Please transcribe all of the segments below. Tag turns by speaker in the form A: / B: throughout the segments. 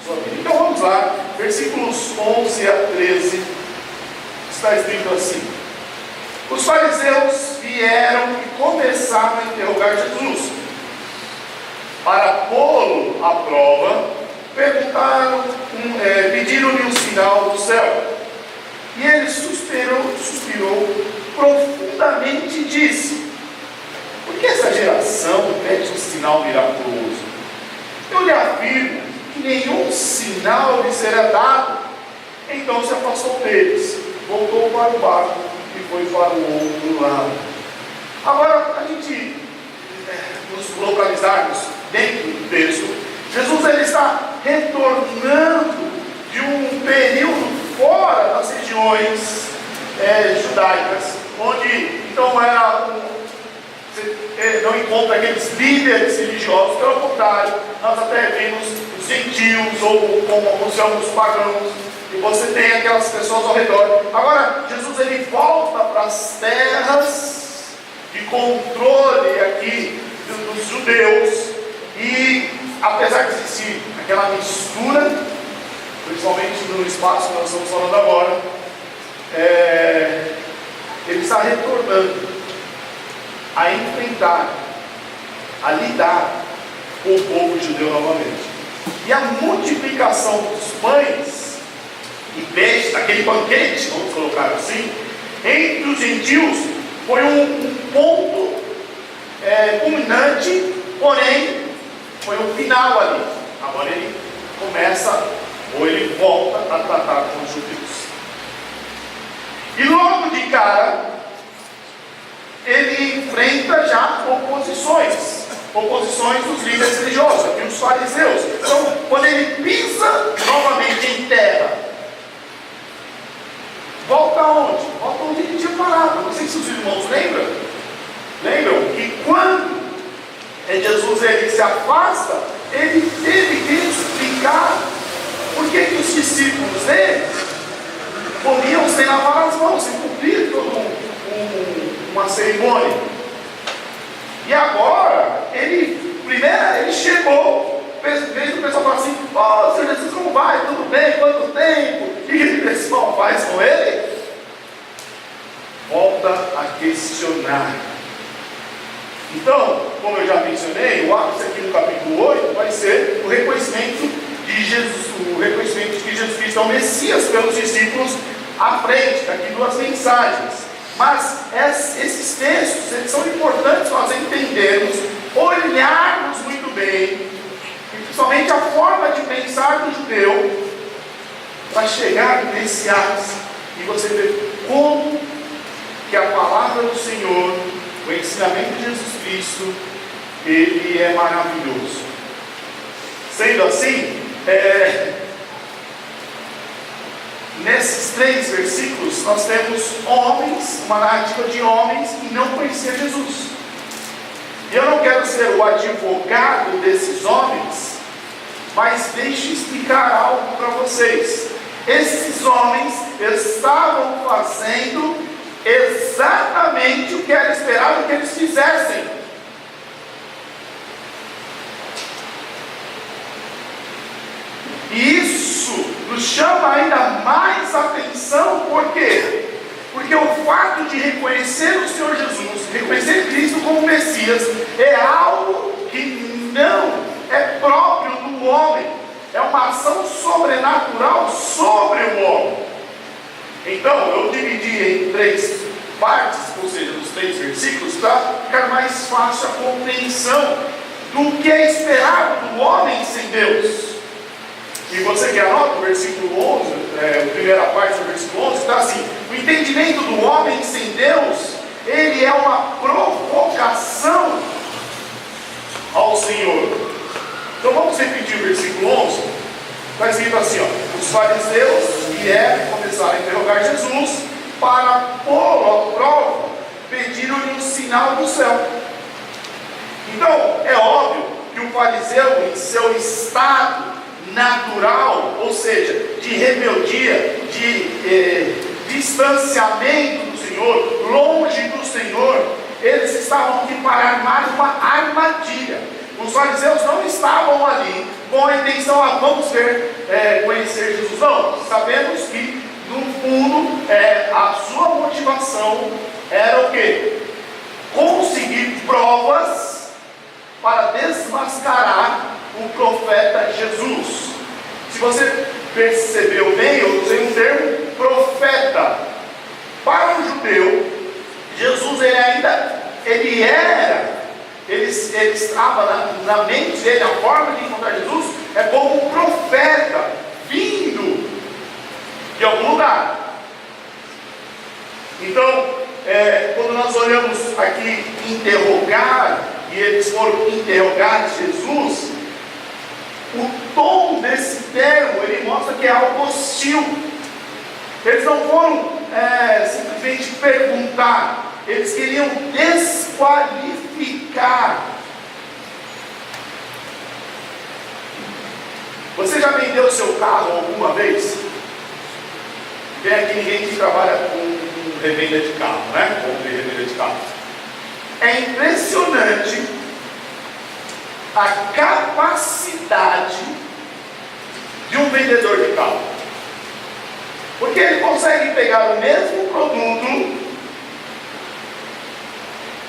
A: sua vida. Então vamos lá, versículos 11 a 13, está escrito assim: os fariseus vieram e começaram a interrogar Jesus. Para pô-lo à prova, pediram-lhe um sinal do céu. E ele suspirou profundamente e disse: por que essa geração pede um sinal miraculoso? Eu lhe afirmo que nenhum sinal lhe será dado. Então se afastou deles, voltou para o barco e foi para o outro lado. Agora, a gente nos localizarmos dentro do texto, Jesus ele está retornando de um período fora das regiões judaicas, onde então você não encontra aqueles líderes religiosos. Pelo contrário, nós até vemos os gentios, ou como alguns chamam os pagãos, e você tem aquelas pessoas ao redor. Agora, Jesus ele volta para as terras de controle aqui dos judeus, e apesar de existir aquela mistura, principalmente no espaço que nós estamos falando agora, ele está retornando a enfrentar, a lidar com o povo judeu novamente. E a multiplicação dos pães e peixes, aquele banquete, vamos colocar assim, entre os gentios, foi um ponto culminante, porém foi o final ali. Agora ele começa, ou ele volta a tratar com os judeus. E logo de cara, ele enfrenta já oposições dos líderes religiosos, aqui os fariseus. Então, quando ele pisa novamente em terra, volta aonde? Volta onde ele tinha parado. Não sei se os irmãos lembram que quando Jesus ele se afasta, ele teve que explicar por que os discípulos dele comiam sem lavar as mãos, sem cumprir toda uma cerimônia. E agora, ele chegou, fez o pessoal falar assim: ó, Senhor Jesus, como vai? Tudo bem? Quanto tempo? O que o pessoal faz com ele? Volta a questionar. Então, como eu já mencionei, o ápice aqui no capítulo 8 vai ser o reconhecimento de Jesus, o reconhecimento de que Jesus Cristo é o Messias pelos discípulos à frente, daqui duas mensagens. Mas esses textos, eles são importantes nós entendermos, olharmos muito bem, e principalmente a forma de pensar do judeu, para chegar nesse ápice, e você ver como que a palavra do Senhor, o ensinamento de Jesus Cristo, ele é maravilhoso. Sendo assim, nesses 3 versículos nós temos uma narrativa de homens que não conheciam Jesus. E eu não quero ser o advogado desses homens, mas deixe eu explicar algo para vocês. Esses homens estavam fazendo exatamente o que era esperado que eles fizessem. E isso nos chama ainda mais atenção, por quê? Porque o fato de reconhecer o Senhor Jesus, reconhecer Cristo como Messias, é algo que não é próprio do homem, é uma ação sobrenatural sobre o homem. Então, eu dividi em 3 partes, ou seja, nos 3 versículos, para ficar mais fácil a compreensão do que é esperado do homem sem Deus. E você que anota o versículo 11, a primeira parte do versículo 11, está assim: o entendimento do homem sem Deus, ele é uma provocação ao Senhor. Então vamos repetir o versículo 11. Está escrito assim, ó: os fariseus vieram começaram a interrogar Jesus para pô-lo à prova, pediram-lhe um sinal do céu. Então é óbvio que o fariseu, em seu estado natural, ou seja, de rebeldia, de distanciamento do Senhor, longe do Senhor, eles estavam aqui para armar uma armadilha. Os fariseus não estavam estavam ali com a intenção, vamos conhecer Jesus. Não, sabemos que no fundo a sua motivação era o quê? Conseguir provas para desmascarar o profeta Jesus. Se você percebeu bem, eu usei um termo profeta. Para um judeu, Jesus ele estava na mente dele, a forma de encontrar Jesus é como um profeta vindo de algum lugar. Então, quando nós olhamos aqui interrogar, e eles foram interrogar Jesus, o tom desse termo, ele mostra que é algo hostil. Eles não foram simplesmente perguntar, eles queriam desqualificar. Você já vendeu o seu carro alguma vez? Tem aqui ninguém que trabalha com revenda de carro, né? Compra e revenda de carro. É impressionante a capacidade de um vendedor de carro, porque ele consegue pegar o mesmo produto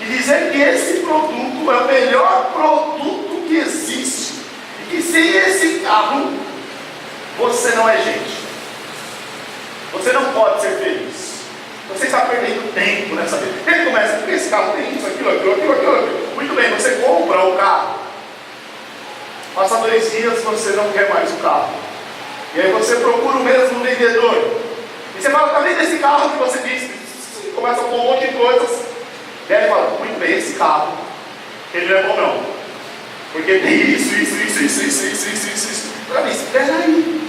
A: e dizer que esse produto é o melhor produto que existe, e que sem esse carro você não é gente, você não pode ser feliz, você está perdendo tempo nessa vida. Ele começa, porque esse carro tem isso, aquilo. Muito bem, você compra o carro, passa 2 dias você não quer mais o carro, e aí você procura o mesmo vendedor, e você fala, está vendo esse carro que você disse? Começa a pôr um monte de coisas, e aí ele fala, muito bem, esse carro, ele não é bom não, porque tem isso. Para mim, espera aí,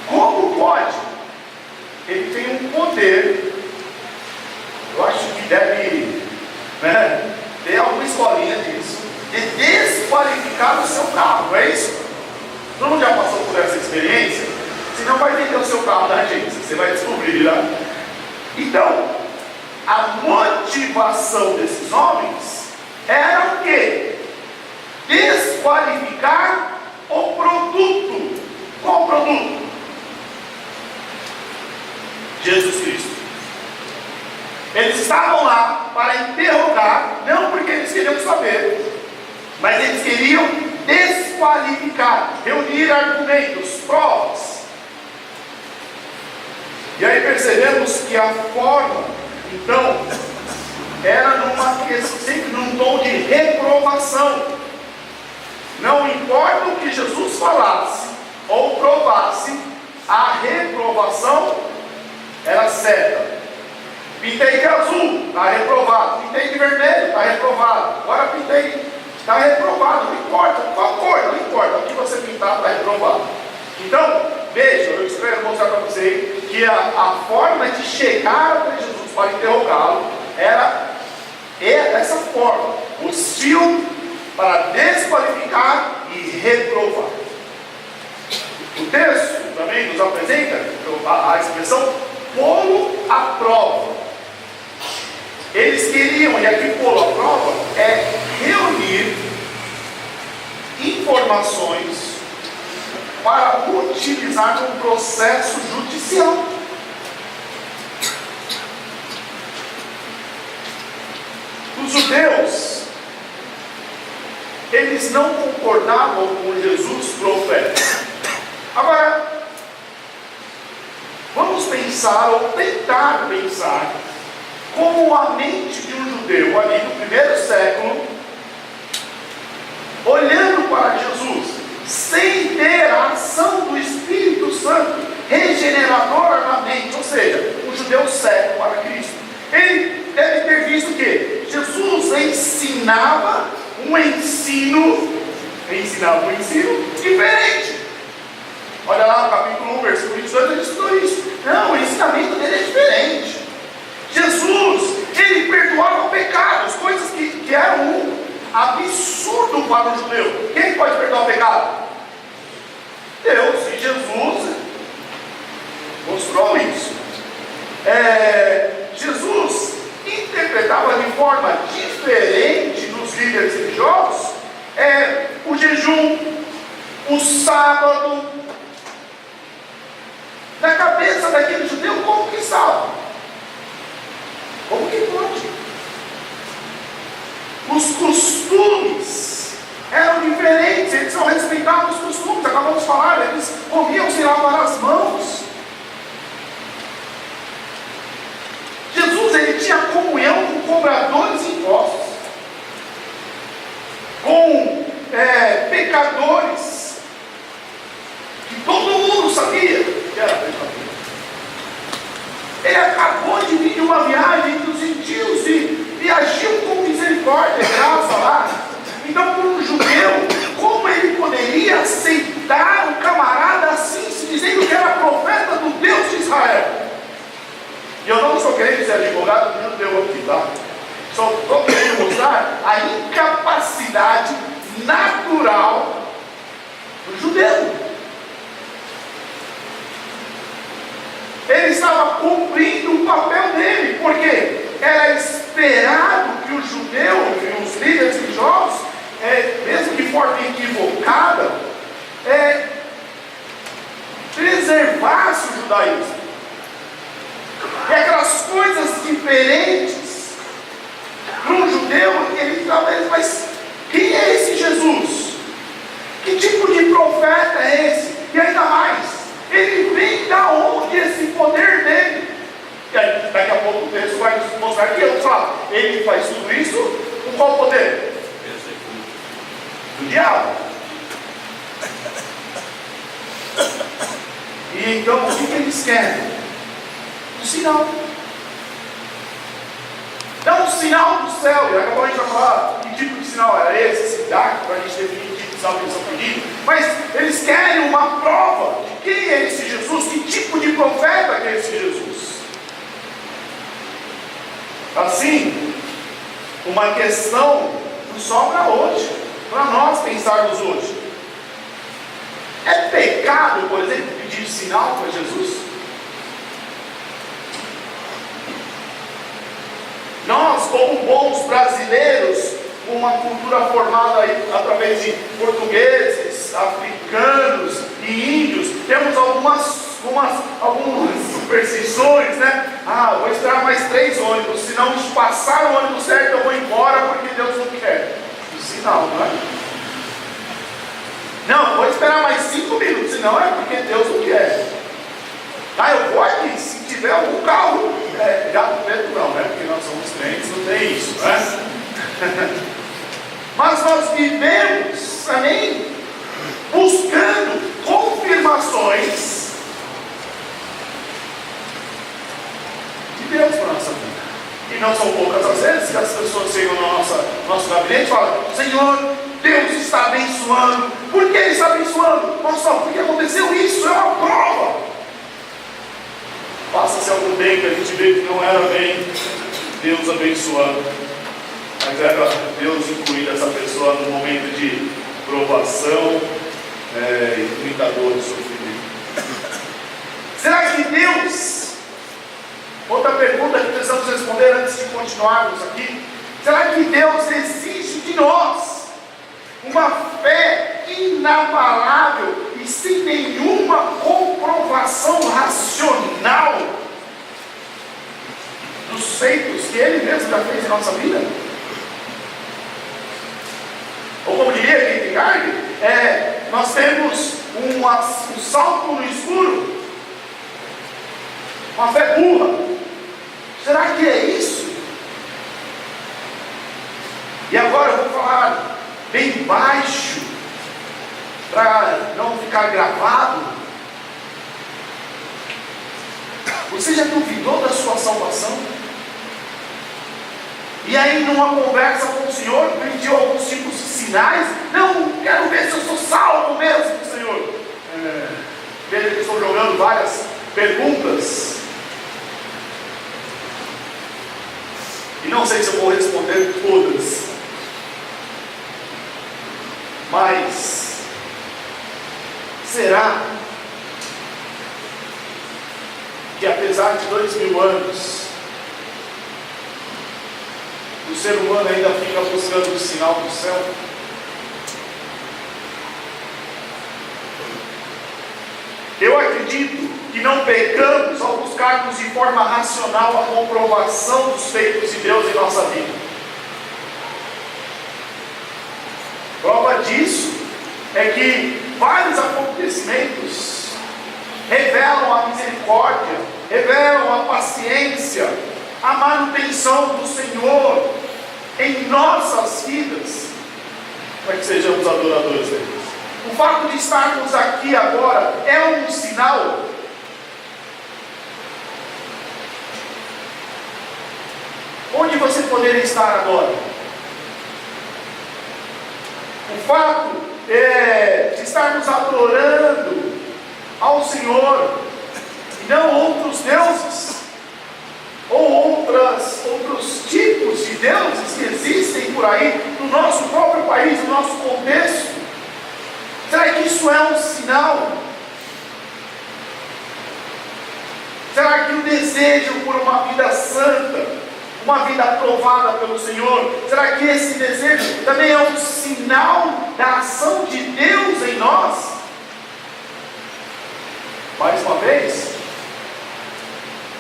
A: como pode? Ele tem um poder, eu acho que deve ter alguma escolinha disso, de desqualificar o seu carro, não é isso? Todo mundo já passou por essa experiência? Se não, vai vender o seu carro na agência, você vai descobrir lá. Então, a motivação desses homens era o quê? Desqualificar o produto. Qual produto? Jesus Cristo. Eles estavam lá para interrogar, não porque eles queriam saber, mas eles queriam desqualificar, reunir argumentos, provas. E aí percebemos que a forma, então, era sempre num tom de reprovação. Não importa o que Jesus falasse ou provasse, a reprovação era certa. Pintei de azul, está reprovado. Pintei de vermelho, está reprovado. Agora pintei, está reprovado. Não importa qual cor, não importa. O que você pintar está reprovado. Então, veja, eu espero mostrar para você que a forma de chegar até Jesus para interrogá-lo era essa forma, hostil, para desqualificar e reprovar. O texto também nos apresenta a expressão pô-lo à prova. Eles queriam, e aqui pô-lo à prova é reunir informações para utilizar num processo judicial. Os judeus, eles não concordavam com Jesus profeta. Agora, vamos pensar, ou tentar pensar, como a mente de um judeu ali no primeiro século, olhando para Jesus, sem ter a ação do Espírito Santo regenerador na mente, ou seja, um judeu cego para Cristo. Ele deve ter visto que Jesus ensinava um ensino diferente. Olha lá no capítulo 1, versículo 22, ele ensinou isso. Não, o ensinamento dele é diferente. Jesus, ele perdoava pecados, coisas que eram um absurdo para o judeu. Quem pode perdoar o pecado? Deus. E Jesus mostrou isso. Jesus interpretava de forma diferente dos líderes religiosos o jejum, no sábado. Na cabeça daquele judeu, como que estava? Como que pode? Os costumes eram diferentes, eles não respeitavam os costumes, acabamos de falar, eles comiam sem lavar as mãos. Jesus, ele tinha comunhão com cobradores de impostos, com pecadores, que todo mundo sabia que era pecador. Ele acabou de vir de uma viagem dos gentios e agiu com misericórdia, graça lá. Então, para um judeu, como ele poderia aceitar um camarada assim, se dizendo que era profeta do Deus de Israel? E eu não estou querendo ser advogado de judeu aqui, tá? Só estou querendo mostrar a incapacidade natural do judeu. Ele estava cumprindo o papel dele, porque era esperado que o judeu e os líderes religiosos, mesmo que forma equivocada, preservasse o judaísmo. E aquelas coisas diferentes para um judeu, ele talvez, mas quem é esse Jesus? Que tipo de profeta é esse? E ainda mais, ele vem da onde esse poder dele? E aí, daqui a pouco o texto vai nos mostrar que eu falo, ele faz tudo isso com qual poder? Do diabo. E então o que eles querem? Um sinal. Dá um sinal do céu. E agora a gente vai falar que tipo de sinal era esse, se dá, para a gente definir que tipo de sinal que eles estão pedindo. Mas eles querem uma prova de quem é esse Jesus, que tipo de profeta que é esse Jesus. Assim, uma questão nos sobra hoje, para nós pensarmos hoje. É pecado, por exemplo, pedir sinal para Jesus? Nós, como bons brasileiros, com uma cultura formada através de portugueses, africanos e índios, temos algumas superstições, né? Vou esperar mais 3 ônibus, se não passar o ônibus certo eu vou embora porque Deus não quer. O sinal, não é? Não, vou esperar mais 5 minutos, senão é porque Deus não quer. Eu vou aqui, se tiver algum carro, gato preto não, né? Porque nós somos crentes, não tem isso, né? Mas nós vivemos também buscando confirmações de Deus para a nossa vida. E não são poucas as vezes que as pessoas chegam no nosso gabinete e falam: Senhor, Deus está abençoando. Por que Ele está abençoando? Nossa, porque aconteceu isso, é uma prova. Passa-se algum tempo que a gente vê que não era bem Deus abençoando, mas era Deus incluir essa pessoa no momento de provação e muita dor e sofrimento. Será que Deus, outra pergunta que precisamos responder antes de continuarmos aqui, será que Deus exige de nós uma fé inabalável e sem nenhuma comprovação racional dos feitos que Ele mesmo já fez em nossa vida? Ou como diria Kierkegaard, nós temos um salto no escuro, uma fé burra. Será que é isso? E agora eu vou falar bem baixo, para não ficar gravado. Você já duvidou da sua salvação? E aí, numa conversa com o Senhor, pediu alguns tipos de sinais? Não, quero ver se eu sou salvo mesmo, Senhor. Veja que eu estou jogando várias perguntas. E não sei se eu vou responder todas. Mas, será que apesar de 2000 anos, o ser humano ainda fica buscando o sinal do céu? Eu acredito que não pecamos ao buscarmos de forma racional a comprovação dos feitos de Deus em nossa vida. Prova disso é que vários acontecimentos revelam a misericórdia, revelam a paciência, a manutenção do Senhor em nossas vidas, para que sejamos adoradores de Deus. O fato de estarmos aqui agora é um sinal. Onde você poderia estar agora? O fato de estarmos adorando ao Senhor e não outros deuses, ou outros tipos de deuses que existem por aí, no nosso próprio país, no nosso contexto. Será que isso é um sinal? Será que o desejo por uma vida santa, uma vida aprovada pelo Senhor, será que esse desejo também é um sinal da ação de Deus em nós? Mais uma vez,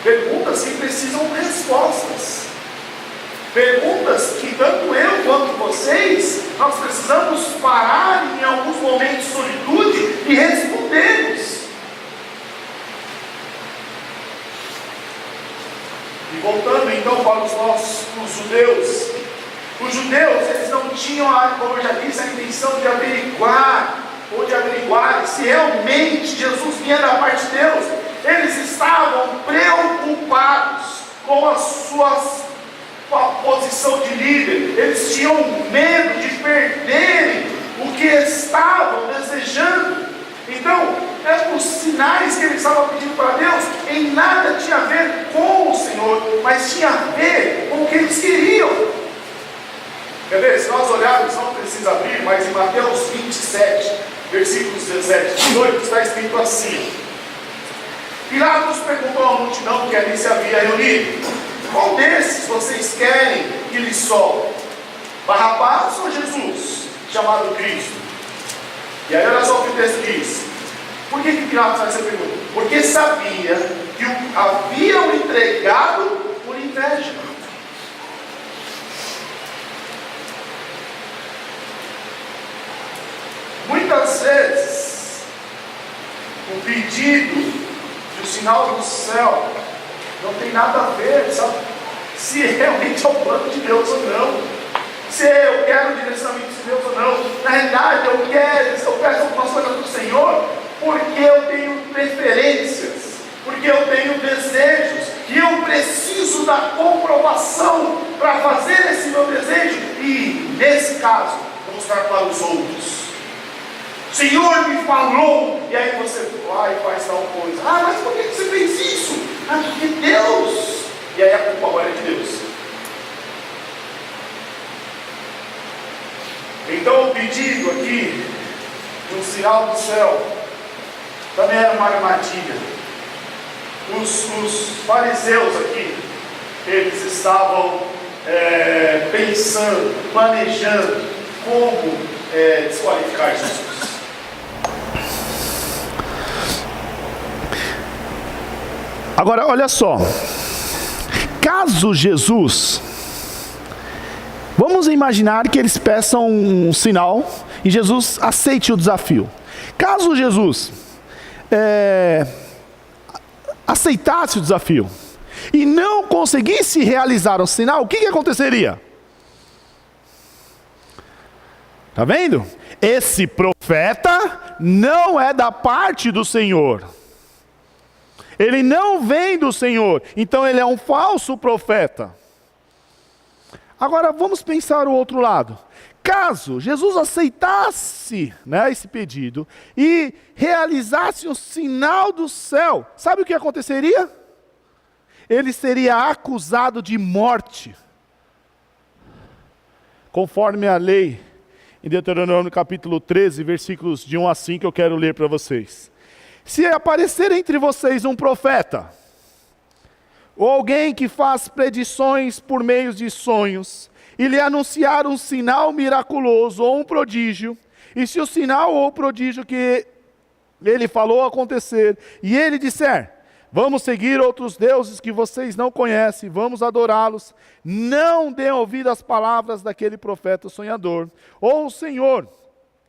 A: perguntas que precisam de respostas. Perguntas que tanto eu quanto vocês, nós precisamos parar em alguns momentos de solitude e respondermos. E voltando então para os judeus. Os judeus, eles não tinham, como eu já disse, a intenção de averiguar se realmente Jesus vinha da parte de Deus. Eles estavam preocupados com a posição de líder. Eles tinham medo de perderem o que estavam desejando. Então, os sinais que eles estavam pedindo para Deus em nada tinha a ver com o Senhor, mas tinha a ver com o que eles queriam. Quer ver? Se nós olharmos, não precisa abrir, mas em Mateus 27, versículos 17 e 18, está escrito assim: Pilatos perguntou à multidão que ali se havia reunido: qual desses vocês querem que lhes solte? Barrabás ou Jesus, chamado Cristo? E aí olha só o que o texto diz. Por que Pilatos faz essa pergunta? Porque sabia que o haviam entregado por inveja. Muitas vezes o pedido do sinal do céu não tem nada a ver, sabe, se realmente é o plano de Deus ou não, se eu quero o direcionamento de Deus ou não. Na realidade eu peço algumas coisas do Senhor porque eu tenho preferências, porque eu tenho desejos, e eu preciso da comprovação para fazer esse meu desejo. E nesse caso, vou mostrar para os outros. O Senhor me falou, e aí você vai e faz tal coisa. Ah, mas por que você fez isso? Ah, porque Deus. E aí a culpa agora é de Deus. Então o pedido aqui de um sinal do céu também era uma armadilha. Os fariseus aqui, eles estavam pensando, planejando como desqualificar Jesus.
B: Agora, olha só, caso Jesus, vamos imaginar que eles peçam um sinal e Jesus aceite o desafio. Caso Jesus aceitasse o desafio e não conseguisse realizar o sinal, o que aconteceria? Está vendo? Esse profeta não é da parte do Senhor. Ele não vem do Senhor, então ele é um falso profeta. Agora vamos pensar o outro lado. Caso Jesus aceitasse, esse pedido e realizasse o sinal do céu, sabe o que aconteceria? Ele seria acusado de morte, conforme a lei, em Deuteronômio capítulo 13, versículos de 1 a 5, eu quero ler para vocês. Se aparecer entre vocês um profeta, ou alguém que faz predições por meio de sonhos, e lhe anunciar um sinal miraculoso ou um prodígio, e se o sinal ou o prodígio que ele falou acontecer, e ele disser: vamos seguir outros deuses que vocês não conhecem, vamos adorá-los, não dêem ouvido às palavras daquele profeta sonhador. Ou o Senhor,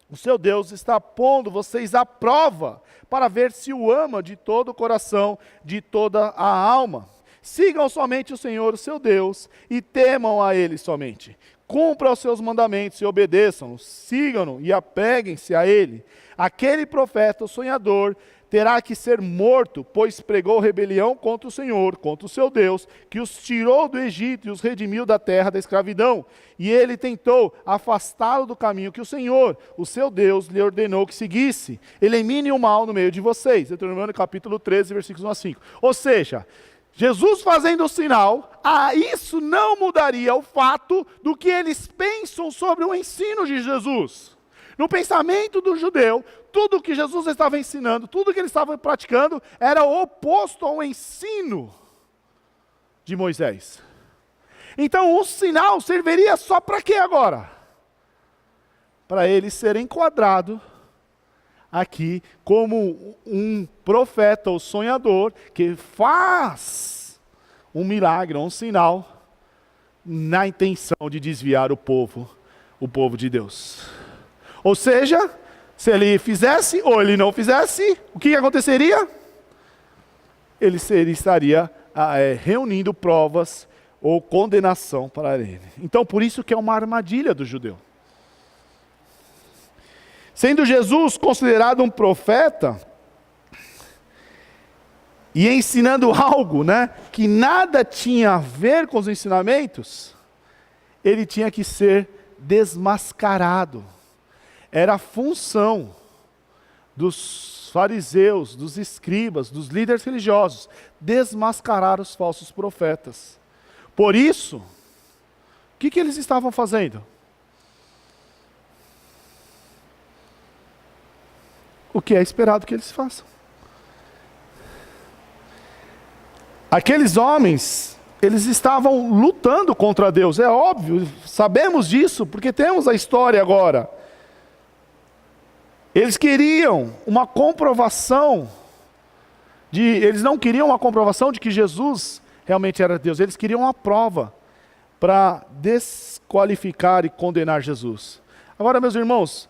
B: o seu Deus, está pondo vocês à prova, para ver se o ama de todo o coração, de toda a alma. Sigam somente o Senhor, o seu Deus, e temam a Ele somente. Cumpram os seus mandamentos e obedeçam-no, sigam-no e apeguem-se a Ele. Aquele profeta, o sonhador, terá que ser morto, pois pregou rebelião contra o Senhor, contra o seu Deus, que os tirou do Egito e os redimiu da terra da escravidão. E ele tentou afastá-lo do caminho que o Senhor, o seu Deus, lhe ordenou que seguisse. Elimine o mal no meio de vocês. Deuteronômio capítulo 13, versículos 1 a 5. Ou seja, Jesus fazendo o sinal, isso não mudaria o fato do que eles pensam sobre o ensino de Jesus. No pensamento do judeu, tudo o que Jesus estava ensinando, tudo o que ele estava praticando, era oposto ao ensino de Moisés. Então o sinal serviria só para quê agora? Para ele ser enquadrado aqui como um profeta ou sonhador que faz um milagre, um sinal, na intenção de desviar o povo de Deus. Ou seja, se ele fizesse ou ele não fizesse, o que aconteceria? Ele estaria reunindo provas ou condenação para ele. Então, por isso que é uma armadilha do judeu. Sendo Jesus considerado um profeta e ensinando algo, que nada tinha a ver com os ensinamentos, ele tinha que ser desmascarado. Era a função dos fariseus, dos escribas, dos líderes religiosos, desmascarar os falsos profetas. Por isso, o que eles estavam fazendo? O que é esperado que eles façam. Aqueles homens, eles estavam lutando contra Deus, é óbvio, sabemos disso, porque temos a história agora. Eles queriam uma comprovação, eles não queriam uma comprovação de que Jesus realmente era Deus, eles queriam uma prova para desqualificar e condenar Jesus. Agora, meus irmãos,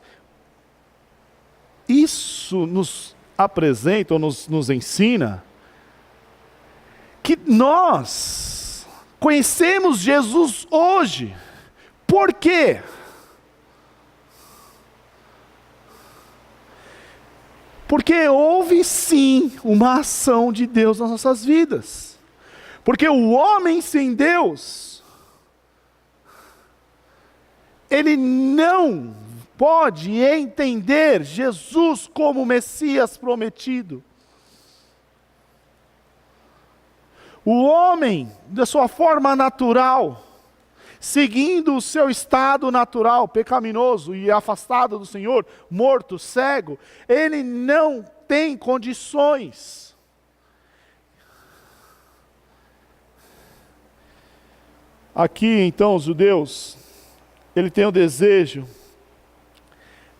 B: isso nos apresenta ou nos ensina que nós conhecemos Jesus hoje. Por quê? Porque houve sim uma ação de Deus nas nossas vidas. Porque o homem sem Deus, ele não pode entender Jesus como o Messias prometido. O homem, da sua forma natural, seguindo o seu estado natural, pecaminoso e afastado do Senhor, morto, cego, ele não tem condições. Aqui, então, os judeus, ele tem o desejo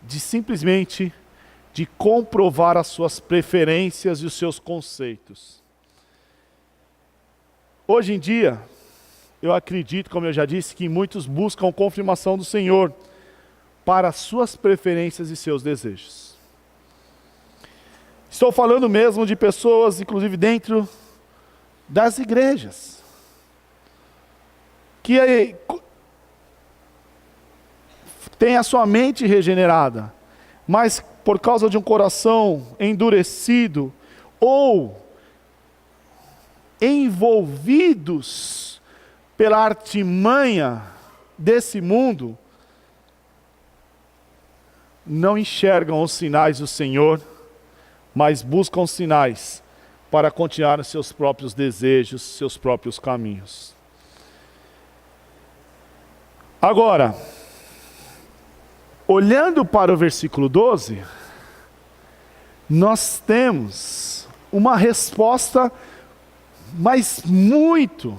B: de simplesmente de comprovar as suas preferências e os seus conceitos. Hoje em dia, eu acredito, como eu já disse, que muitos buscam confirmação do Senhor para suas preferências e seus desejos. Estou falando mesmo de pessoas, inclusive dentro das igrejas, que tem a sua mente regenerada, mas por causa de um coração endurecido ou envolvidos pela artimanha desse mundo, não enxergam os sinais do Senhor, mas buscam sinais para continuar os seus próprios desejos, seus próprios caminhos. Agora, olhando para o versículo 12, nós temos uma resposta, mas muito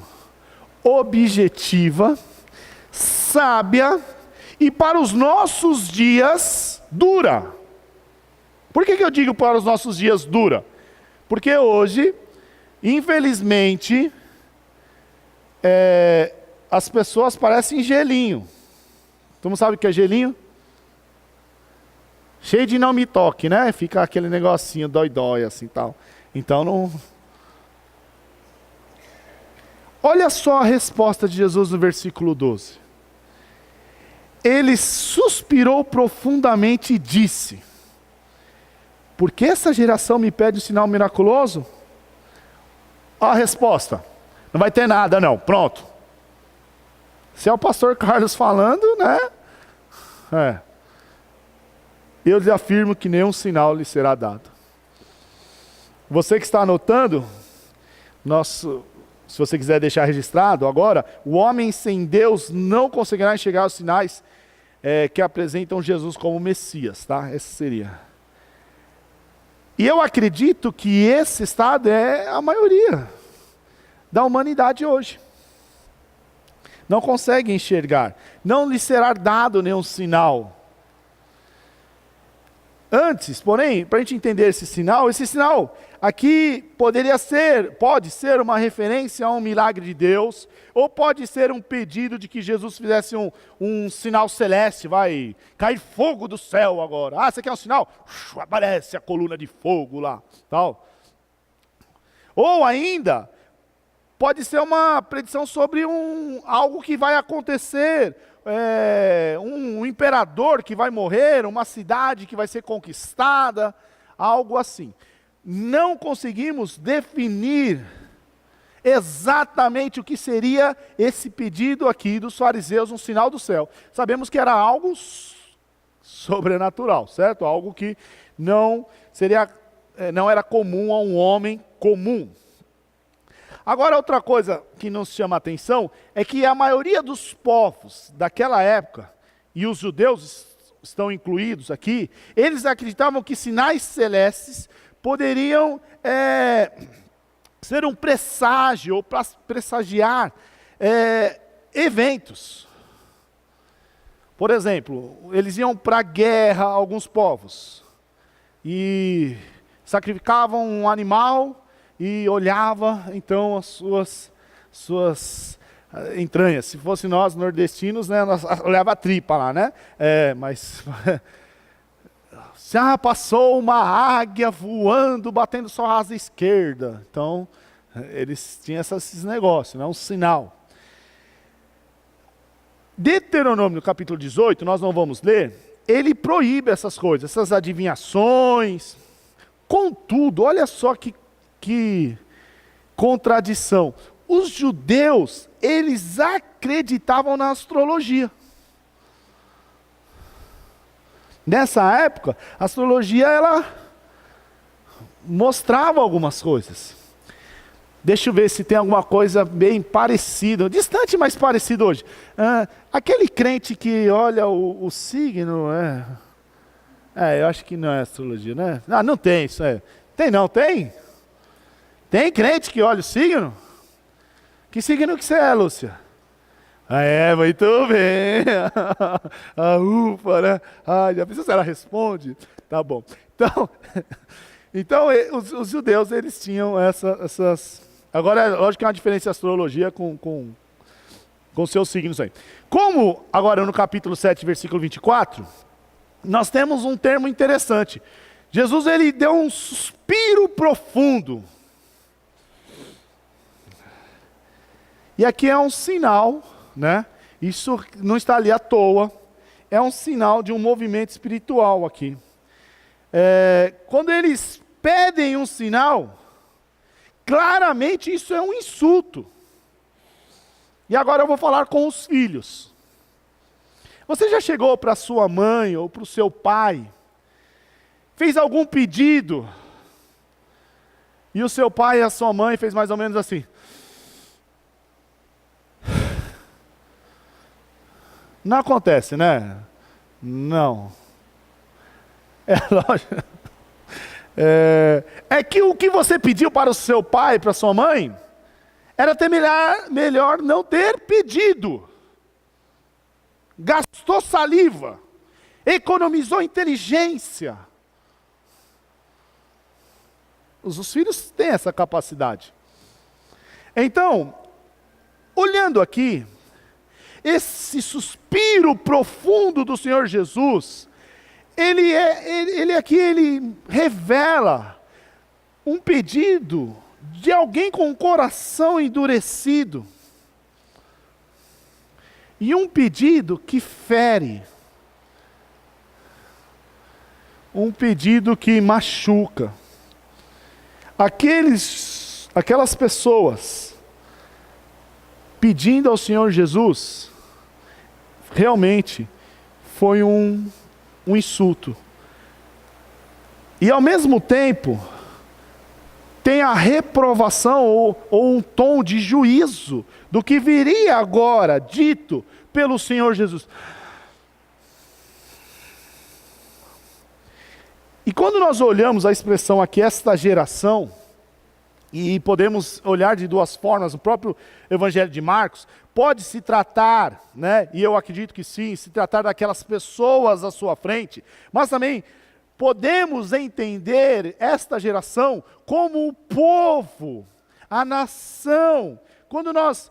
B: objetiva, sábia e para os nossos dias dura. Por que eu digo para os nossos dias dura? Porque hoje, infelizmente, as pessoas parecem gelinho. Todo mundo sabe o que é gelinho? Cheio de não me toque, né? Fica aquele negocinho dói assim tal. Então não... Olha só a resposta de Jesus no versículo 12. Ele suspirou profundamente e disse: por que essa geração me pede um sinal miraculoso? Olha a resposta. Não vai ter nada não, pronto. Se é o pastor Carlos falando, né? Eu lhe afirmo que nenhum sinal lhe será dado. Você que está anotando, se você quiser deixar registrado agora, o homem sem Deus não conseguirá enxergar os sinais que apresentam Jesus como Messias, tá? Esse seria. E eu acredito que esse estado é a maioria da humanidade hoje. Não consegue enxergar. Não lhe será dado nenhum sinal. Antes, porém, para a gente entender esse sinal aqui pode ser uma referência a um milagre de Deus, ou pode ser um pedido de que Jesus fizesse um sinal celeste, vai cair fogo do céu agora. Ah, você quer um sinal? Aparece a coluna de fogo lá, tal. Ou ainda, pode ser uma predição sobre algo que vai acontecer, um imperador que vai morrer, uma cidade que vai ser conquistada, algo assim. Não conseguimos definir exatamente o que seria esse pedido aqui dos fariseus, um sinal do céu. Sabemos que era algo sobrenatural, certo? Algo que não era comum a um homem comum. Agora, outra coisa que nos chama a atenção é que a maioria dos povos daquela época, e os judeus estão incluídos aqui, eles acreditavam que sinais celestes poderiam ser um presságio ou pressagiar eventos. Por exemplo, eles iam para a guerra, alguns povos, e sacrificavam um animal e olhava então as suas entranhas. Se fosse nós nordestinos, né, nós olhava a tripa lá, né? Mas passou uma águia voando, batendo sua asa esquerda. Então, eles tinham esses negócios, né? Um sinal. Deuteronômio, no capítulo 18, nós não vamos ler, ele proíbe essas coisas, essas adivinhações. Contudo, olha só que contradição. Os judeus, eles acreditavam na astrologia. Nessa época, a astrologia, ela mostrava algumas coisas. Deixa eu ver se tem alguma coisa bem parecida, distante, mas parecido hoje. Aquele crente que olha o signo, eu acho que não é astrologia, né? Não tem isso, Tem não, tem? Tem crente que olha o signo? Que signo que você é, Lúcia? Muito bem. Ufa, né? Já pensou se ela responde? Tá bom. Então os judeus, eles tinham essas... Agora, lógico que é uma diferença de astrologia com seus signos aí. Como, agora no capítulo 7, versículo 24, nós temos um termo interessante. Jesus, ele deu um suspiro profundo. E aqui é um sinal, né? Isso não está ali à toa. É um sinal de um movimento espiritual aqui. Quando eles pedem um sinal, claramente isso é um insulto. E agora eu vou falar com os filhos. Você já chegou para sua mãe ou para o seu pai, fez algum pedido, e o seu pai e a sua mãe fez mais ou menos assim? Não acontece, né? Não. Lógico. É que o que você pediu para o seu pai, para a sua mãe, era melhor não ter pedido. Gastou saliva, economizou inteligência. Os filhos têm essa capacidade. Então, olhando aqui, esse suspiro profundo do Senhor Jesus, ele revela um pedido de alguém com o coração endurecido. E um pedido que fere. Um pedido que machuca. Aquelas pessoas pedindo ao Senhor Jesus, realmente foi um insulto. E ao mesmo tempo, tem a reprovação ou um tom de juízo do que viria agora dito pelo Senhor Jesus. E quando nós olhamos a expressão aqui, esta geração, e podemos olhar de duas formas, o próprio Evangelho de Marcos, pode se tratar, né, e eu acredito que sim, se tratar daquelas pessoas à sua frente, mas também podemos entender esta geração como o povo, a nação. Quando nós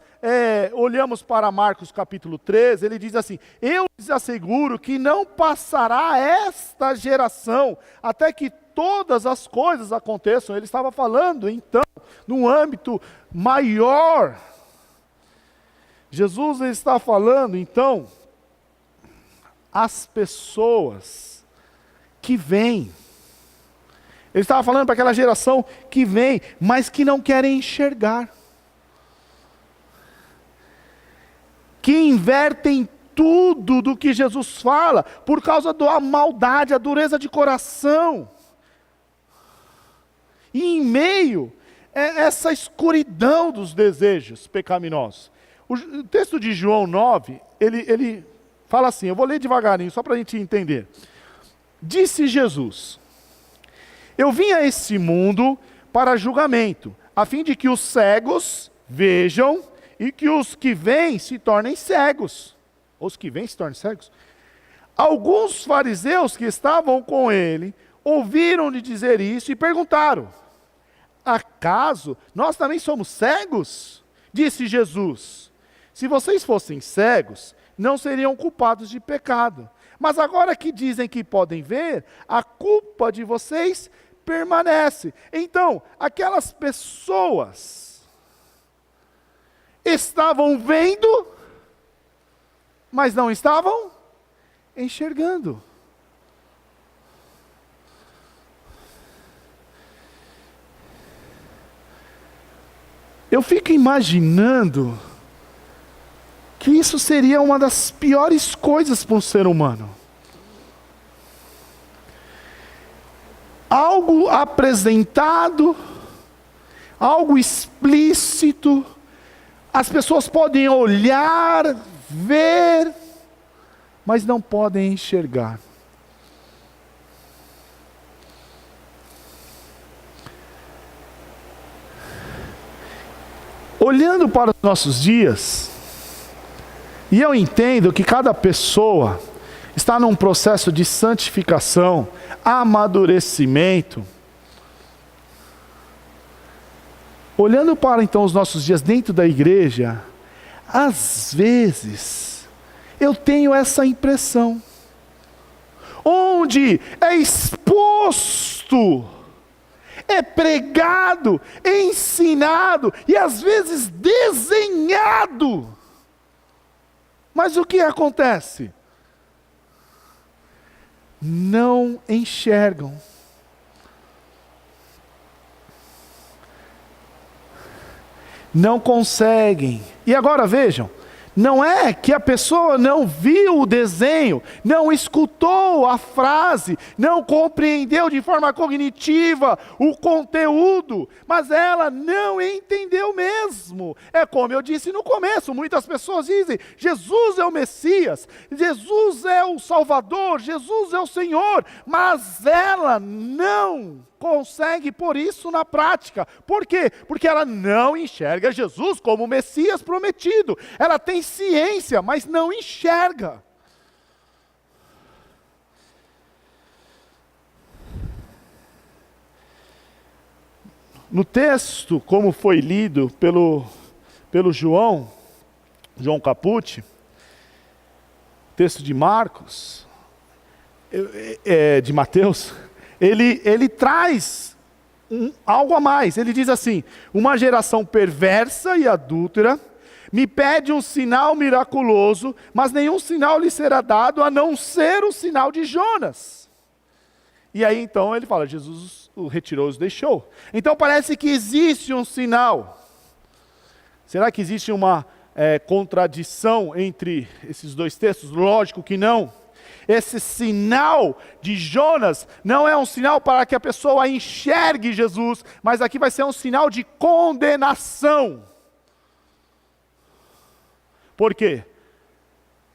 B: olhamos para Marcos capítulo 13, ele diz assim: eu lhes asseguro que não passará esta geração até que todas as coisas aconteçam. Ele estava falando então num âmbito maior. Jesus está falando então as pessoas que vêm. Ele estava falando para aquela geração que vem, mas que não querem enxergar. Que invertem tudo do que Jesus fala, por causa da maldade, a dureza de coração. E em meio a essa escuridão dos desejos pecaminosos. O texto de João 9, ele fala assim, eu vou ler devagarinho, só para a gente entender. Disse Jesus: eu vim a esse mundo para julgamento, a fim de que os cegos vejam e que os que veem se tornem cegos. Os que veem se tornem cegos. Alguns fariseus que estavam com ele ouviram-lhe dizer isso e perguntaram: acaso nós também somos cegos? Disse Jesus: se vocês fossem cegos, não seriam culpados de pecado. Mas agora que dizem que podem ver, a culpa de vocês permanece. Então, aquelas pessoas estavam vendo, mas não estavam enxergando. Eu fico imaginando que isso seria uma das piores coisas para um ser humano. Algo apresentado, algo explícito, as pessoas podem olhar, ver, mas não podem enxergar. Olhando para os nossos dias, e eu entendo que cada pessoa está num processo de santificação, amadurecimento. Olhando para então os nossos dias dentro da igreja, às vezes eu tenho essa impressão, onde é exposto, é pregado, é ensinado e às vezes desenhado. Mas o que acontece? Não enxergam. Não conseguem. E agora vejam, não é que a pessoa não viu o desenho, não escutou a frase, não compreendeu de forma cognitiva o conteúdo, mas ela não entendeu mesmo. É como eu disse no começo, muitas pessoas dizem: Jesus é o Messias, Jesus é o Salvador, Jesus é o Senhor, mas ela não consegue pôr isso na prática. Por quê? Porque ela não enxerga Jesus como o Messias prometido. Ela tem ciência, mas não enxerga. No texto, como foi lido pelo João Capucci, texto de Marcos, de Mateus, ele traz algo a mais. Ele diz assim: uma geração perversa e adúltera me pede um sinal miraculoso, mas nenhum sinal lhe será dado a não ser o sinal de Jonas. E aí então ele fala, Jesus o retirou e os deixou. Então parece que existe um sinal. Será que existe uma contradição entre esses dois textos? Lógico que não. Esse sinal de Jonas não é um sinal para que a pessoa enxergue Jesus, mas aqui vai ser um sinal de condenação. Por quê?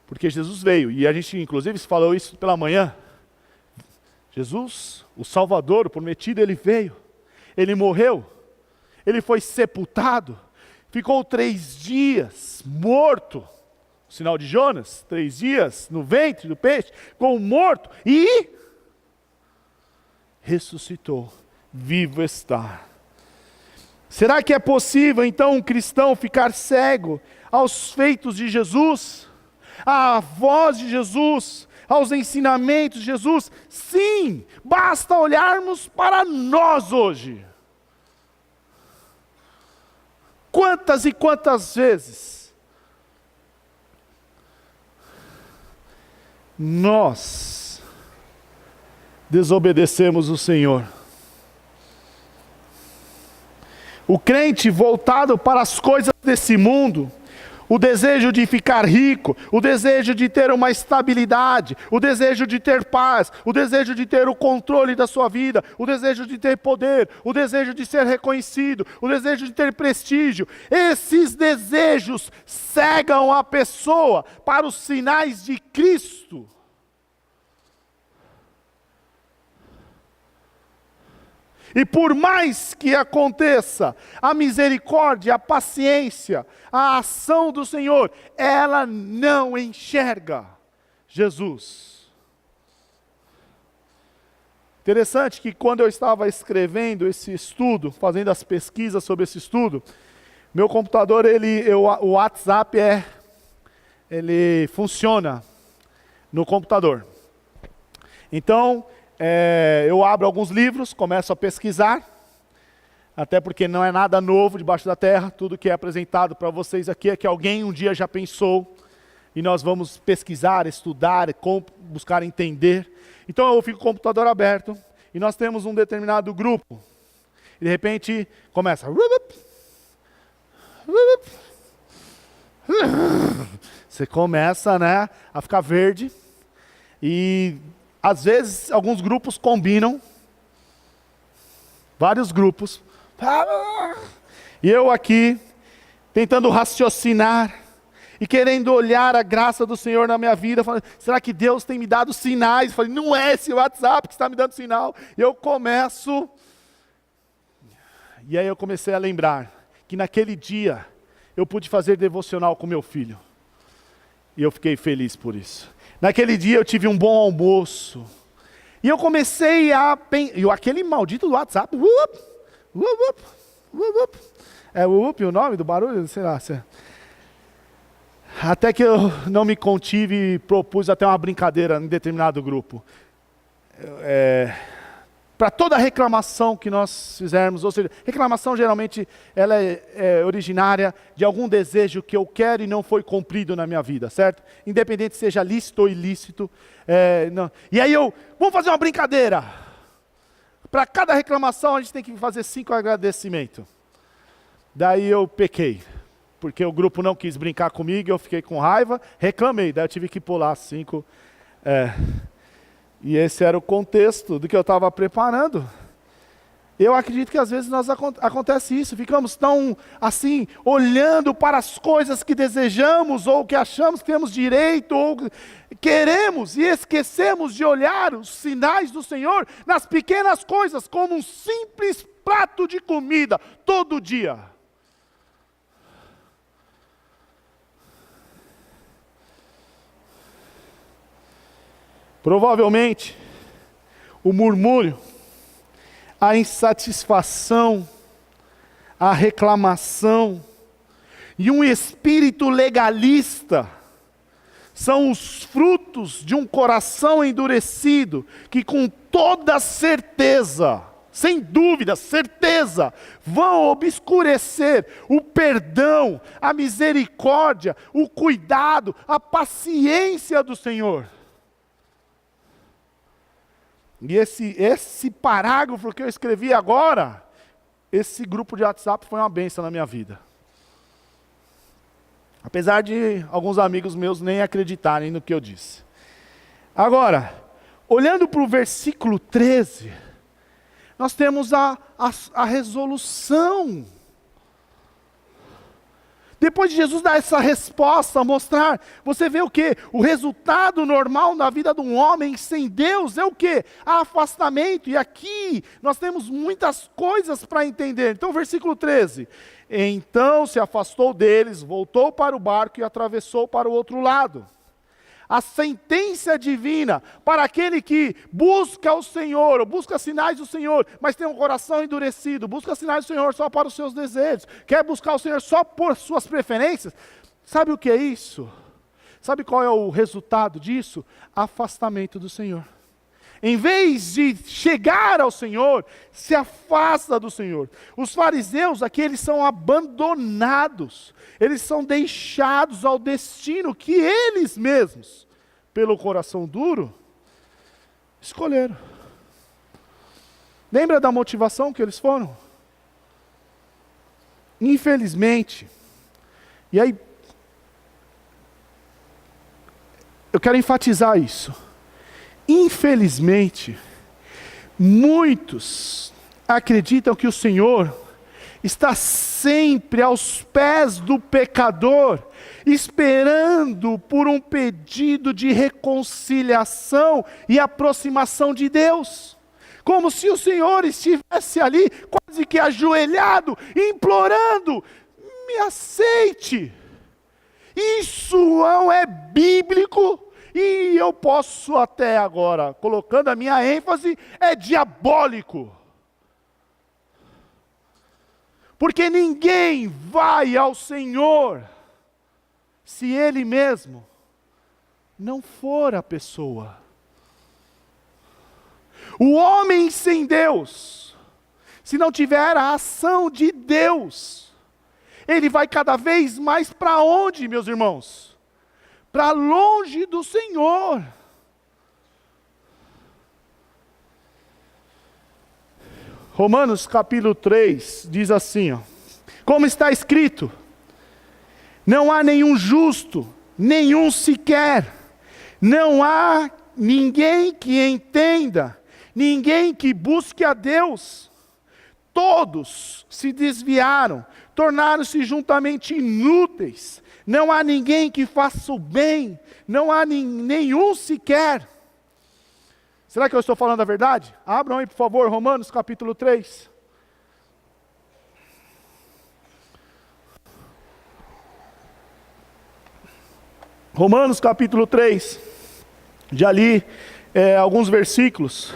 B: Porque Jesus veio, e a gente inclusive falou isso pela manhã. Jesus, o Salvador, o prometido, ele veio, ele morreu, ele foi sepultado, ficou 3 dias morto, o sinal de Jonas, 3 dias no ventre do peixe, ficou morto e ressuscitou, vivo está. Será que é possível então um cristão ficar cego aos feitos de Jesus, à voz de Jesus, aos ensinamentos de Jesus? Sim, basta olharmos para nós hoje. Quantas e quantas vezes nós desobedecemos o Senhor? O crente voltado para as coisas desse mundo, o desejo de ficar rico, o desejo de ter uma estabilidade, o desejo de ter paz, o desejo de ter o controle da sua vida, o desejo de ter poder, o desejo de ser reconhecido, o desejo de ter prestígio. Esses desejos cegam a pessoa para os sinais de Cristo. E por mais que aconteça a misericórdia, a paciência, a ação do Senhor, ela não enxerga Jesus. Interessante que quando eu estava escrevendo esse estudo, fazendo as pesquisas sobre esse estudo, meu computador, o WhatsApp ele funciona no computador. Então, eu abro alguns livros, começo a pesquisar, até porque não é nada novo debaixo da terra, tudo que é apresentado para vocês aqui é que alguém um dia já pensou, e nós vamos pesquisar, estudar, buscar entender. Então eu fico com o computador aberto, e nós temos um determinado grupo, e de repente começa, você começa, né, a ficar verde, e às vezes, alguns grupos combinam, vários grupos, e eu aqui, tentando raciocinar, e querendo olhar a graça do Senhor na minha vida, falando, será que Deus tem me dado sinais? Eu falei, não é esse WhatsApp que está me dando sinal. E eu começo, e aí eu comecei a lembrar, que naquele dia, eu pude fazer devocional com meu filho, e eu fiquei feliz por isso. Naquele dia eu tive um bom almoço. E eu comecei aquele maldito do WhatsApp. É o nome do barulho? Sei lá. Até que eu não me contive e propus até uma brincadeira em determinado grupo. Para toda reclamação que nós fizermos, ou seja, reclamação geralmente ela é originária de algum desejo que eu quero e não foi cumprido na minha vida, certo? Independente seja lícito ou ilícito. Não. E aí vamos fazer uma brincadeira. Para cada reclamação a gente tem que fazer 5 agradecimentos. Daí eu pequei, porque o grupo não quis brincar comigo, eu fiquei com raiva, reclamei, daí eu tive que pular 5. E esse era o contexto do que eu estava preparando. Eu acredito que às vezes acontece isso, ficamos tão assim, olhando para as coisas que desejamos, ou que achamos que temos direito, ou queremos, e esquecemos de olhar os sinais do Senhor nas pequenas coisas, como um simples prato de comida, todo dia. Provavelmente, o murmúrio, a insatisfação a reclamação e um espírito legalista são os frutos de um coração endurecido que com toda certeza, sem dúvida, certeza, vão obscurecer o perdão, a misericórdia, o cuidado, a paciência do Senhor. E esse parágrafo que eu escrevi agora, esse grupo de WhatsApp foi uma bênção na minha vida. Apesar de alguns amigos meus nem acreditarem no que eu disse. Agora, olhando para o versículo 13, nós temos a resolução. Depois de Jesus dar essa resposta, mostrar, você vê o quê? O resultado normal na vida de um homem sem Deus é o quê? Afastamento. E aqui nós temos muitas coisas para entender. Então, versículo 13. Então se afastou deles, voltou para o barco e atravessou para o outro lado. A sentença divina para aquele que busca o Senhor, ou busca sinais do Senhor, mas tem um coração endurecido, busca sinais do Senhor só para os seus desejos, quer buscar o Senhor só por suas preferências. Sabe o que é isso? Sabe qual é o resultado disso? Afastamento do Senhor. Em vez de chegar ao Senhor, se afasta do Senhor. Os fariseus aqui, eles são abandonados. Eles são deixados ao destino que eles mesmos, pelo coração duro, escolheram. Lembra da motivação que eles foram? Infelizmente, e aí, eu quero enfatizar isso. Infelizmente, muitos acreditam que o Senhor está sempre aos pés do pecador, esperando por um pedido de reconciliação e aproximação de Deus. Como se o Senhor estivesse ali, quase que ajoelhado, implorando, me aceite. Isso não é bíblico. E eu posso até agora, colocando a minha ênfase, é diabólico. Porque ninguém vai ao Senhor se Ele mesmo não for a pessoa. O homem sem Deus, se não tiver a ação de Deus, ele vai cada vez mais para onde, meus irmãos? Para longe do Senhor. Romanos capítulo 3 diz assim, ó, como está escrito, não há nenhum justo, nenhum sequer, não há ninguém que entenda, ninguém que busque a Deus. Todos se desviaram, tornaram-se juntamente inúteis. Não há ninguém que faça o bem, não há nenhum sequer. Será que eu estou falando a verdade? Abram aí, por favor, Romanos capítulo 3. Romanos capítulo 3. Já li alguns versículos.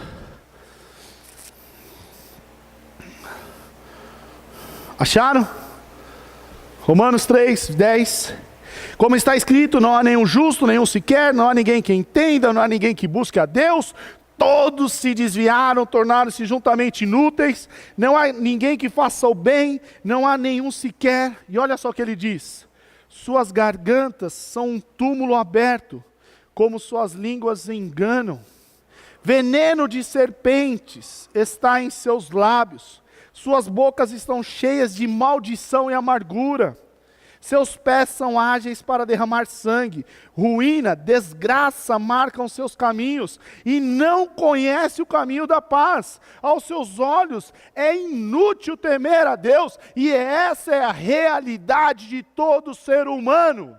B: Acharam? Romanos 3, 10. Como está escrito, não há nenhum justo, nenhum sequer, não há ninguém que entenda, não há ninguém que busque a Deus. Todos se desviaram, tornaram-se juntamente inúteis. Não há ninguém que faça o bem, não há nenhum sequer. E olha só o que ele diz. Suas gargantas são um túmulo aberto, como suas línguas enganam. Veneno de serpentes está em seus lábios. Suas bocas estão cheias de maldição e amargura. Seus pés são ágeis para derramar sangue. Ruína, desgraça marcam seus caminhos. E não conhece o caminho da paz. Aos seus olhos é inútil temer a Deus. E essa é a realidade de todo ser humano.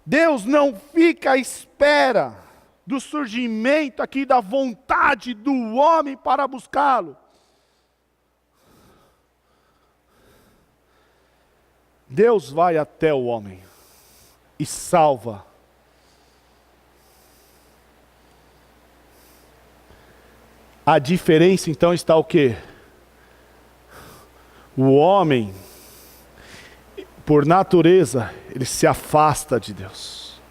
B: Deus não fica à espera do surgimento aqui da vontade do homem para buscá-lo. Deus vai até o homem e salva. A diferença então está o quê? O homem, por natureza, ele se afasta de Deus.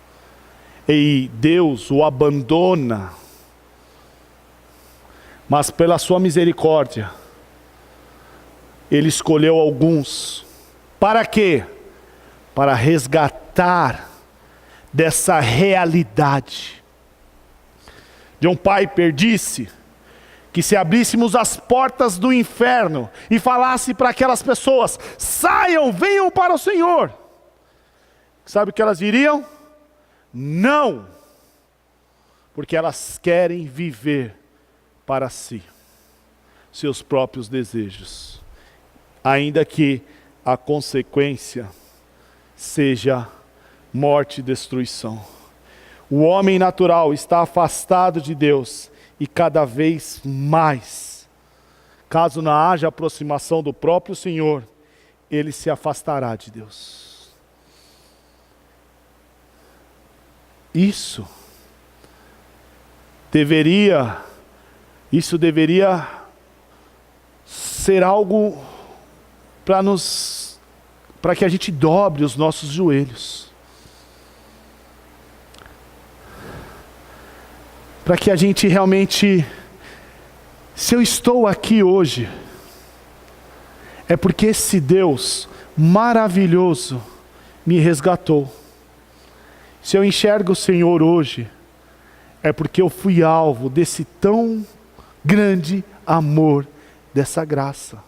B: E Deus o abandona. Mas pela sua misericórdia, Ele escolheu alguns. Para quê? Para resgatar dessa realidade. John Piper disse que se abríssemos as portas do inferno e falasse para aquelas pessoas: saiam, venham para o Senhor, sabe o que elas diriam? Não, porque elas querem viver para si, seus próprios desejos, ainda que a consequência seja morte e destruição. O homem natural está afastado de Deus e cada vez mais, caso não haja aproximação do próprio Senhor, ele se afastará de Deus. Isso deveria ser algo para que a gente dobre os nossos joelhos. Para que a gente realmente, se eu estou aqui hoje, é porque esse Deus maravilhoso me resgatou. Se eu enxergo o Senhor hoje, é porque eu fui alvo desse tão grande amor, dessa graça.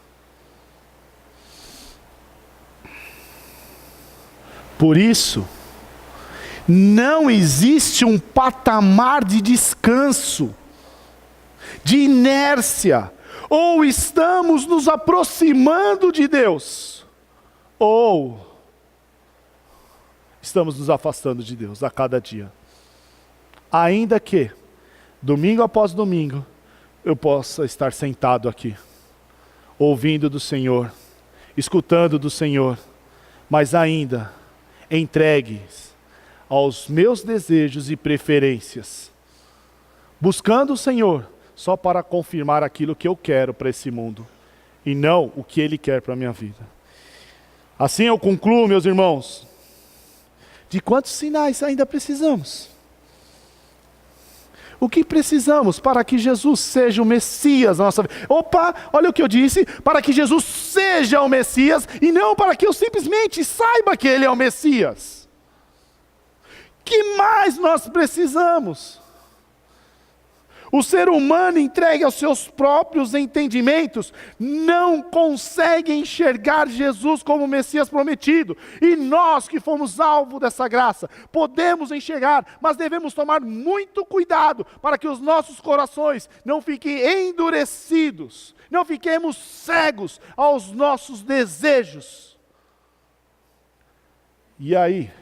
B: Por isso, não existe um patamar de descanso, de inércia. Ou estamos nos aproximando de Deus, ou estamos nos afastando de Deus a cada dia. Ainda que, domingo após domingo, eu possa estar sentado aqui, ouvindo do Senhor, escutando do Senhor, mas ainda entregues aos meus desejos e preferências, buscando o Senhor só para confirmar aquilo que eu quero para esse mundo, e não o que Ele quer para a minha vida. Assim eu concluo, meus irmãos, de quantos sinais ainda precisamos? O que precisamos para que Jesus seja o Messias na nossa vida? Opa, olha o que eu disse, para que Jesus seja o Messias, e não para que eu simplesmente saiba que Ele é o Messias. Que mais nós precisamos? O ser humano entregue aos seus próprios entendimentos não consegue enxergar Jesus como o Messias prometido. E nós que fomos alvo dessa graça, podemos enxergar, mas devemos tomar muito cuidado para que os nossos corações não fiquem endurecidos, não fiquemos cegos aos nossos desejos. E aí,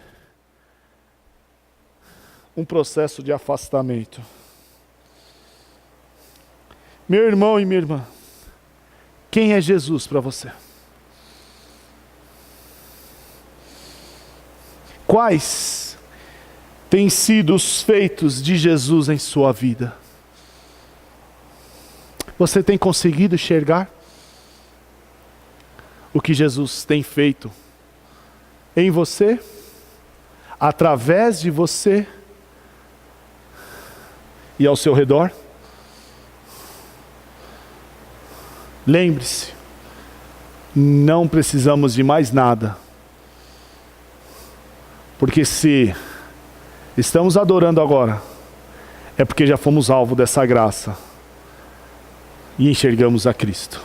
B: um processo de afastamento. Meu irmão e minha irmã, quem é Jesus para você? Quais têm sido os feitos de Jesus em sua vida? Você tem conseguido enxergar o que Jesus tem feito em você, através de você e ao seu redor? Lembre-se, não precisamos de mais nada, porque se estamos adorando agora, é porque já fomos alvo dessa graça e enxergamos a Cristo.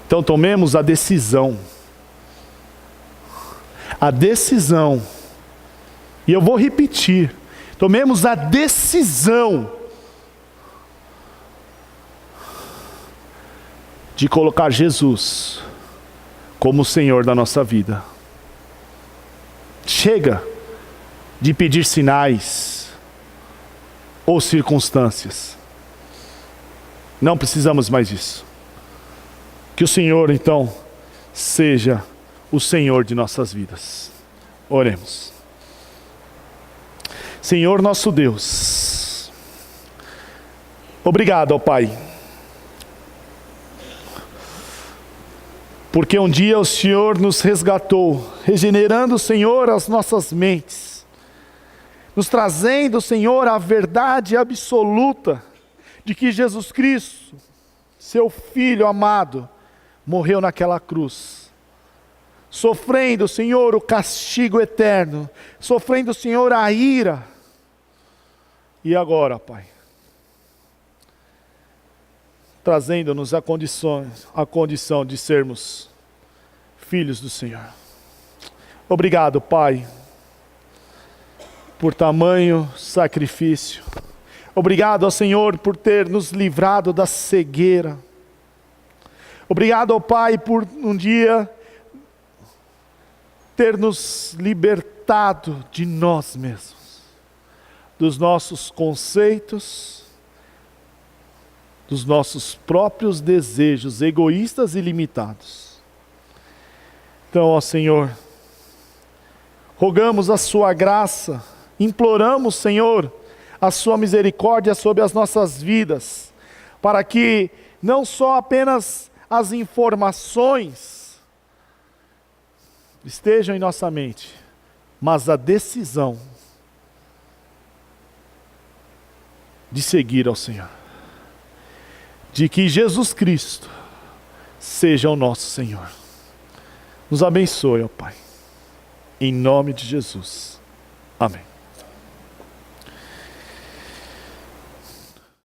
B: Então tomemos a decisão, e eu vou repetir, tomemos a decisão de colocar Jesus como o Senhor da nossa vida. Chega de pedir sinais ou circunstâncias. Não precisamos mais disso. Que o Senhor, então, seja o Senhor de nossas vidas. Oremos. Senhor nosso Deus, Obrigado, ó Pai, porque um dia o Senhor nos resgatou, regenerando, Senhor, as nossas mentes, nos trazendo, Senhor, a verdade absoluta de que Jesus Cristo, seu Filho amado, morreu naquela cruz, sofrendo, Senhor, o castigo eterno, sofrendo, Senhor, a ira. E agora, Pai, trazendo-nos a condição de sermos filhos do Senhor. Obrigado, Pai, por tamanho sacrifício. Obrigado ao Senhor por ter nos livrado da cegueira. Obrigado ao Pai por um dia ter nos libertado de nós mesmos, dos nossos conceitos, dos nossos próprios desejos egoístas e limitados. Então, ó Senhor, rogamos a sua graça, imploramos, Senhor, a sua misericórdia sobre as nossas vidas, para que não só apenas as informações estejam em nossa mente, mas a decisão de seguir ao Senhor, de que Jesus Cristo seja o nosso Senhor. Nos abençoe, ó Pai, em nome de Jesus. Amém.